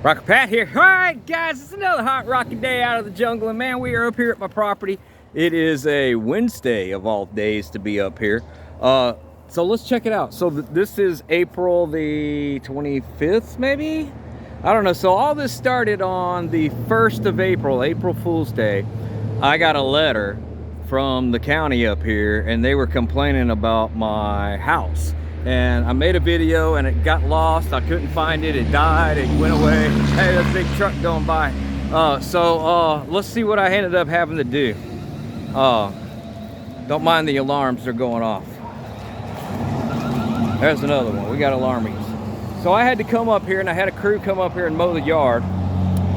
Rocker Pat here. All right, guys, it's another hot rocky day out of the jungle, and man, we are up here at my property. It is a Wednesday of all days to be up here. So let's check it out. So this is April the 25th, maybe? I don't know. So all this started on the 1st of April, April Fool's Day. I got a letter from the county up here, and they were complaining about my house. And I made a video and it got lost. I couldn't find it. It died. It went away. Hey, there's a big truck going by. Let's see what I ended up having to do. Don't mind the alarms, they're going off. There's another one. We got alarmies. So I had to come up here, and I had a crew come up here and mow the yard.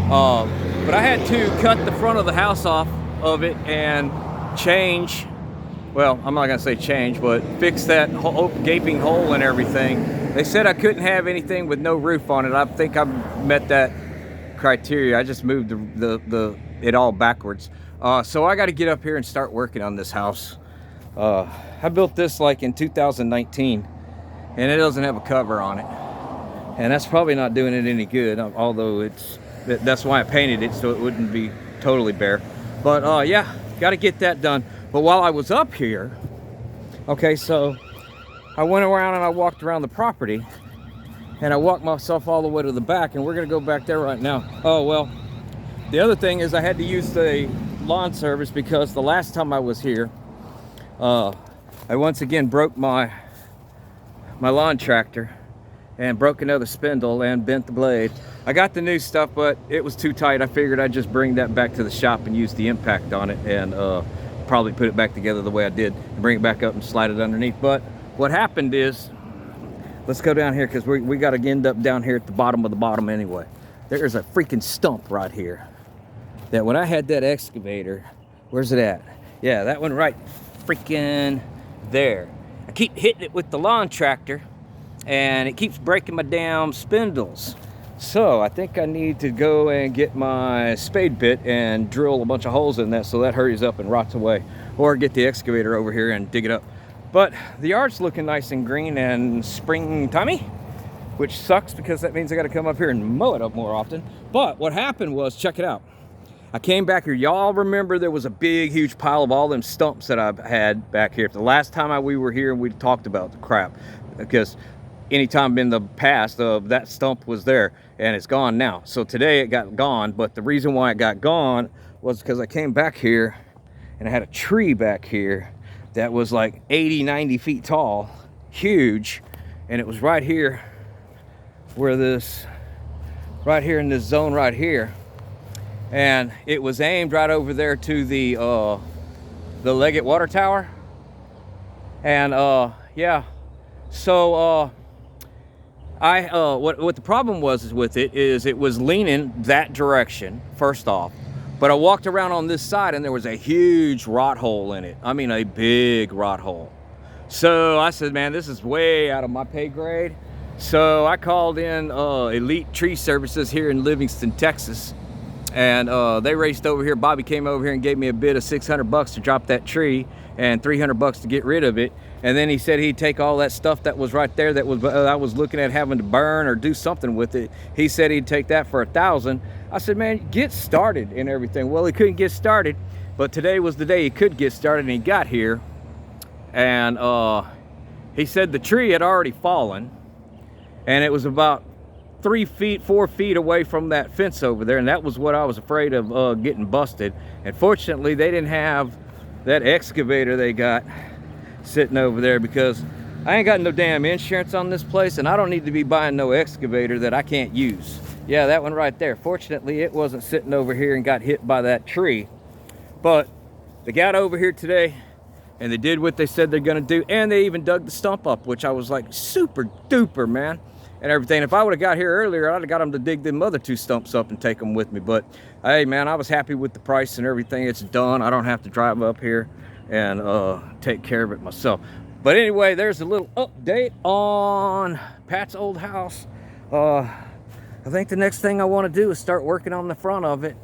But I had to cut the front of the house off of it and change. Well, I'm not gonna say change, but fix that gaping hole and everything. They said I couldn't have anything with no roof on it. I think I've met that criteria. I just moved it all backwards. So I got to get up here and start working on this house. I built this like in 2019, and it doesn't have a cover on it, and that's probably not doing it any good. Although that's why I painted it, so it wouldn't be totally bare. But yeah, got to get that done. But while I was up here, okay, so I went around and I walked around the property, and I walked myself all the way to the back, and we're gonna go back there right now. Oh, well, the other thing is I had to use the lawn service because the last time I was here, I once again broke my lawn tractor and broke another spindle and bent the blade. I got the new stuff, but it was too tight. I figured I'd just bring that back to the shop and use the impact on it, and probably put it back together the way I did and bring it back up and slide it underneath. But what happened is, let's go down here because we got to end up down here at the bottom of the bottom anyway. There's a freaking stump right here that when I had that excavator, where's it at? Yeah, that one right freaking there. I keep hitting it with the lawn tractor and it keeps breaking my damn spindles. So I think I need to go and get my spade bit and drill a bunch of holes in that so that hurries up and rots away, or get the excavator over here and dig it up. But the yard's looking nice and green and springtimey, which sucks because that means I got to come up here and mow it up more often. But what happened was, check it out. I came back here. Y'all remember there was a big, huge pile of all them stumps that I've had back here. The last time we were here, we talked about the crap, because anytime in the past, that stump was there, and it's gone now. So today it got gone, but the reason why it got gone was because I came back here and I had a tree back here that was like 80, 90 feet tall, huge, and it was right here right here in this zone right here, and it was aimed right over there to the Leggett water tower. And yeah, so what the problem was with it is it was leaning that direction, first off. But I walked around on this side and there was a huge rot hole in it. I mean, a big rot hole. So I said, man, this is way out of my pay grade. So I called in Elite Tree Services here in Livingston, Texas. And they raced over here. Bobby came over here and gave me a bid of $600 to drop that tree and $300 to get rid of it. And then he said he'd take all that stuff that was right there that was I was looking at having to burn or do something with it. He said he'd take that for $1,000. I said, man, get started and everything. Well, he couldn't get started, but today was the day he could get started, and he got here. And he said the tree had already fallen, and it was about 3 feet, 4 feet away from that fence over there, and that was what I was afraid of getting busted. And fortunately, they didn't have that excavator they got sitting over there, because I ain't got no damn insurance on this place, and I don't need to be buying no excavator that I can't use. Yeah, that one right there. Fortunately, it wasn't sitting over here and got hit by that tree. But they got over here today, and they did what they said they're gonna do, and they even dug the stump up, which I was like super duper, man, and everything. If I would have got here earlier, I'd have got them to dig them other 2 stumps up and take them with me. But hey, man, I was happy with the price and everything. It's done. I don't have to drive up here and take care of it myself. But anyway, there's a little update on Pat's old house. I think the next thing I want to do is start working on the front of it.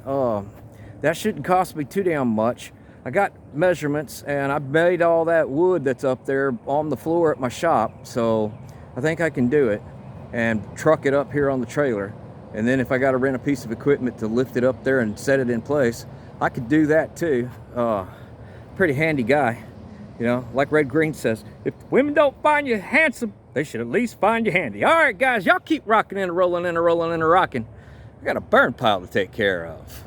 That shouldn't cost me too damn much. I got measurements, and I made all that wood that's up there on the floor at my shop, so I think I can do it and truck it up here on the trailer. And then if I got to rent a piece of equipment to lift it up there and set it in place, I could do that too. Pretty handy guy. You know, like Red Green says, if women don't find you handsome, they should at least find you handy. All right, guys, y'all keep rocking and rolling and rolling and rocking. I got a burn pile to take care of.